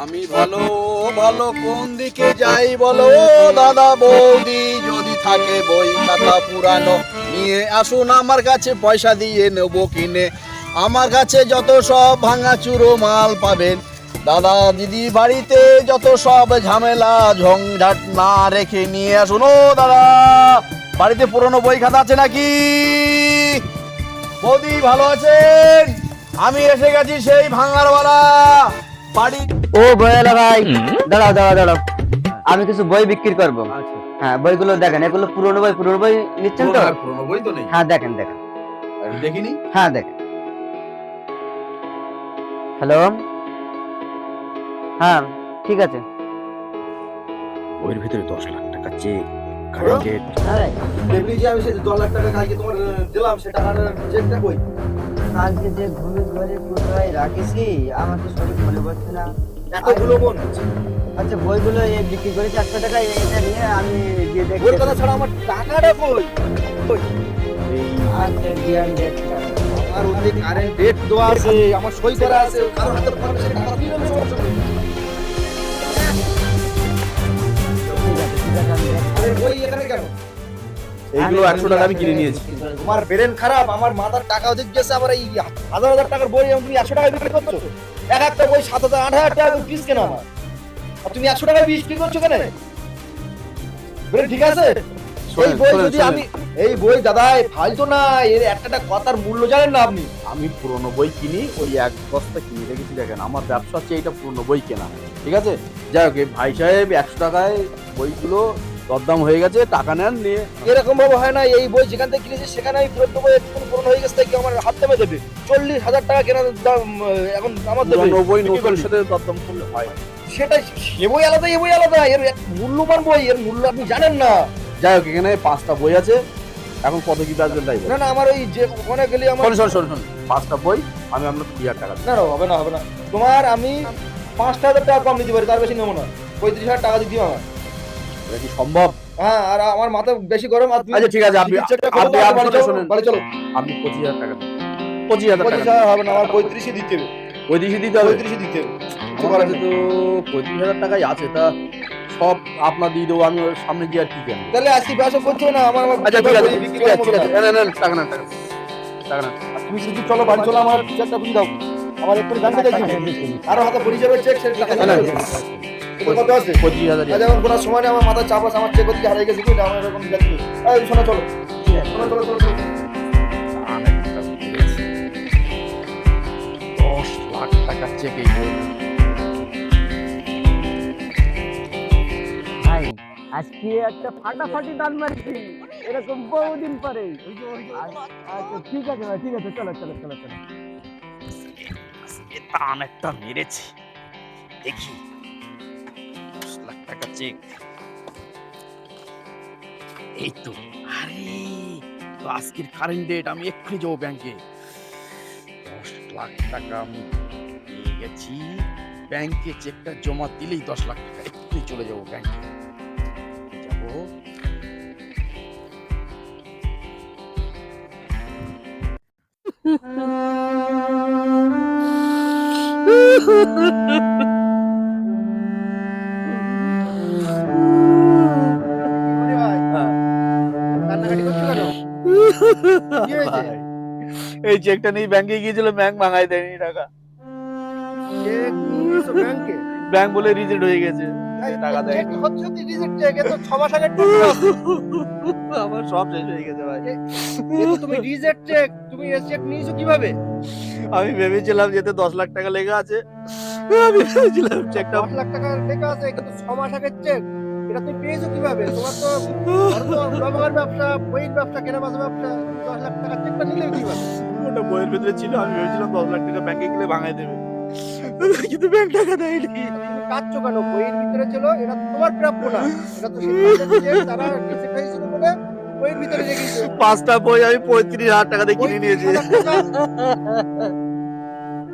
আমি ভালো ভালো কোন দিকে যাই বলো দাদা বৌদি, যদি থাকে বই খাতা পুরানো নিয়ে আসুন আমার কাছে, পয়সা দিয়ে নেবো কিনে। আমার কাছে যত সব ভাঙা চুরো মাল পাবেন, দাদা দিদি বাড়িতে যত সব ঝামেলা ঝঞ্ঝাট না রেখে নিয়ে আসুন। ও দাদা, বাড়িতে পুরনো বই খাতা আছে নাকি? বৌদি ভালো আছেন? আমি এসে গেছি সেই ভাঙারওয়ালা বাড়ি। ও বইওয়ালা ভাই, দাঁড়াও দাঁড়াও দাঁড়াও, আমি কিছু বই বিক্রি করবো। হ্যাঁ, বইগুলো দেখেন, এগুলো পুরনো বই নিচ্ছেন তো? পুরনো বই তো নেই। হ্যাঁ দেখেন দেখেন, আমি দেখিনি। হ্যাঁ দেখেন। হ্যালো, হ্যাঁ ঠিক আছে। বইয়ের ভিতরে 10 লাখ টাকা চেক, হ্যাঁ? কারেন্ট। দেখলি যে আমি সেই 10 লাখ টাকা কালকে তোমার দিলাম, সেটা আর চেকটা কই? আজকে যে ঘুরে ঘুরে কোথায় রাখিছি আমার তো সঠিক মনে পড়ছে না। এতগুলো মন আচ্ছা, বইগুলো বিক্রি করেছি 100 টাকা, এটা নিয়ে আমি দিয়ে দেখি। ওর কথা ছাড়া আমার টাকাটা কই? আচ্ছা, দিয়ে দেখছি। আর ওতে কারেন্ট ডেট দেওয়া আছে, আমার সই করা আছে, কারোর হাতে পারমিশন টাকা দিয়ে দেবো সমস্যা নেই। ঠিক আছে, আমি দেখছি। আরে বই এখানে কেন? এইগুলো 100 টাকা আমি কিনে নিয়েছি। তোমার ব্রেন খারাপ, আমার মাথার টাকা ওদিক গেছে, আবার এই হাজার হাজার টাকার বই তুমি 100 টাকায় বিক্রি করছো? এক একটা বই 7,000 8,000 টাকা পিস কেনা আমার, আর তুমি 100 টাকায় বিক্রি করছো কেন? ব্রেন ঠিক আছে? এই বই যদি আমি এই বই দাদা ফালতো না, এর একটা কথার মূল্য জানেন না আপনি? আমি পুরনো বই কিনি, ওই এক বস্তা কিনে রেখেছি। দেখেন, আমার ব্যবসা হচ্ছে এইটা পুরনো বই কেনা, ঠিক আছে? যাই হোক, এই ভাই সাহেব 100 টাকায় বইগুলো দরদাম হয়ে গেছে, টাকা নেন নিয়ে। এরকম ভাবে হয় না, এই বই যেখান থেকে কিনেছি সেখানে আমি ফেরত দেবো, একটু পুরনো হয়ে গেছে তাই কি আমার হাত দেবে দেবে? 40,000 টাকা কেনার দাম এখন আমার দেবে? পুরনো বই নতুনের সাথে দরদাম করলে হয় না। সেটা সে বই আলাদা, এ বই আলাদা, এর মূল্যবান বই, এর মূল্য আপনি জানেন না। যাই হোক, এখানে 5টা বই আছে, এখন কত কি বেচবেন তাই বলুন। না না, আমার ওই যে ওখানে গেলে আমার শোন, 5টা বই আমি আপনার 20,000 টাকা দিই। না না, হবে না হবে না, তোমার আমি 5,000 টাকা কম দিতে পারি, তার বেশি নেবো না। 35,000 টাকা দিতে আমার। এটা কি সম্ভব? হ্যাঁ, আর আমার মাথা বেশি গরম। আর আচ্ছা ঠিক আছে, আপনি চেকটা করে দাও, বাড়ি চলো, শুনেন, বাড়ি চলো। আপনি 25,000 টাকা দিন। 25,000 টাকা 25,000 হবে না, আমার 35 দিতে হবে, ওই দিকে দিতে হবে। 35 দিতে হবে। আমার কাছে তো 35,000 টাকাই আছে, তা সব আপনার দিয়ে দেবো। আমি ওর সামনে গিয়ে আর কি কেন? তাহলে আজকে ব্যবসা করছো না আমার? আচ্ছা ঠিক আছে, বই বিক্রি ঠিক করার আছে, মতো ঠিক আছে। না। নেন, টাকা নেন, টাকা নেন। আর তুমি শুধু চলো, বাড়ি চলো, আমার চেকটা বুঝে দাও, আমার একটু জানতে চাইছি। আরো হাতে পরিষেবার চেক, সেটা টাকা না, না, দেবে। এটা কত আছে? 25,000 আজ এখন কোনো সময় নেই, আমার মাথার চাপ আছে, আমার চেক ওদিকে হারিয়ে গেছে, বুঝলে আমার এরকম যাচ্ছি। এই শোনো, চলো শোনো, চলো চলো চলো। 10 লাখ টাকা চেক এই বই। ভাই, আজকে একটা ফাটাফাটি দান মারছি, এরকম বহুদিন পরে। আচ্ছা ঠিক আছে ভাই, ঠিক আছে, চলো চলো চলো চলো। আজকে টান একটা মেরেছি, দেখি 10 লাখ টাকা চেক। এই তো, আরে তো আজকের কারেন্ট ডেট, আমি এক্ষুনি যাবো ব্যাংকে। 10 লাখ টাকা আমি পেয়ে গেছি, ব্যাংকে চেকটা জমা দিলেই 10 লাখ টাকা, এক্ষুনি চলে যাবো ব্যাংকে। যাবো। কান্নাকাটি করছো কেন? কি হয়েছে? ভাই, এই চেকটা নিয়ে ব্যাংকে গিয়েছিল, ব্যাংক ভাঙাই দেয়নি টাকা। চেক নিয়ে এসো ব্যাংকে? ব্যাংক বলে রিজেক্ট হয়ে গেছে, টাকা চেক দেয়নি। হচ্ছে তো রিজেক্ট চেক, এ তো 6 মাস আগের টাকা আছে। আমার সব শেষ হয়ে গেছে ভাই। এ তো তুমি রিজেক্ট চেক, তুমি এই চেক নিয়েছো কিভাবে? আমি ভেবেছিলাম যেতে 10 লাখ টাকা লেগে আছে, আমি ভেবেছিলাম চেকটা 10 লাখ টাকা লেখা আছে, কিন্তু 6 মাস আগের চেক। এটা তুমি পেয়েছো কিভাবে? তোমার তো ব্যবহার ব্যবসা, বইয়ের ব্যবসা, কেনাবেচা ব্যবসা, 10 লাখ টাকা চেকটা নিলে কিভাবে? ওটা বইয়ের ভিতরে ছিল, আমি ভেবেছিলাম 10 লাখ টাকা ব্যাংকে গেলে ভাঙাই দেবে, কিন্তু ব্যাংক টাকা দেয়নি। তুমি কাটছো কেন? বইয়ের ভিতরে ছিল, এটা তো তোমার প্রাপ্য না, এটা তো সিদ্ধান্তের চেক, তারা রিজেক্ট হয়েছিল বলে বইয়ের ভিতরে রেখেছে। 5টা বই আমি 35,000 টাকা দিয়ে কিনে নিয়েছি।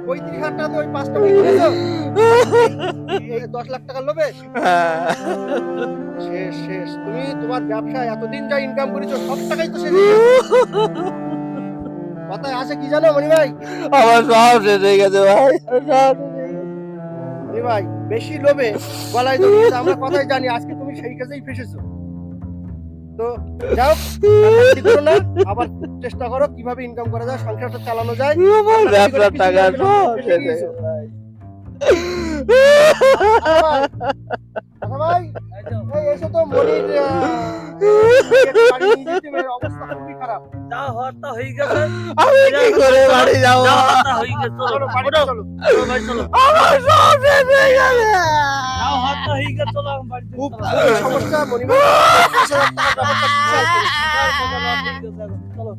35,000 টাকা তো ওই 5টা বই কিনেছো? এই 10 লাখ টাকা লোভে? শেষ শেষ, তুমি তোমার ব্যবসায় এতদিন যা ইনকাম করেছো সব টাকাই তো শেষ হয়ে গেছে। কথায় আসে কি জানো মনি ভাই? আমার সব শেষ হয়ে গেছে ভাই, সব শেষ হয়ে গেছে। এ ভাই বেশি লোভে গলায় দড়িয়েছে, আমরা কথাই জানি আজকে তুমি সেই কাজেই ফেসেছো। তো যাও, কান্নাকাটি করো না, আবার চেষ্টা করো কিভাবে ইনকাম করা যায়, সংসারটা চালানো যায়। ব্যবসার টাকা সব ফেসে শেষ গিয়েছো। ভাই। আচ্ছা ভাই, এই এসো তো মনির বাড়ি নিয়ে যেতে হবে, অবস্থা খুবই খারাপ। যা হওয়ার তা হয়ে গেছে। আমি কি করে বাড়ি যাবো? যা হওয়ার তা হয়ে গেছে, চলো চলো বাড়িতে চলো। চলো ভাই চলো। আমার সব শেষ হয়ে গেছে। যা হওয়ার তা হয়ে গেছে, চলো আমার বাড়িতে খুব চলো। খুবই সমস্যা মনির ভাই, 50,000 টাকার ব্যাপারটা কি খেয়াল করেছো? চলো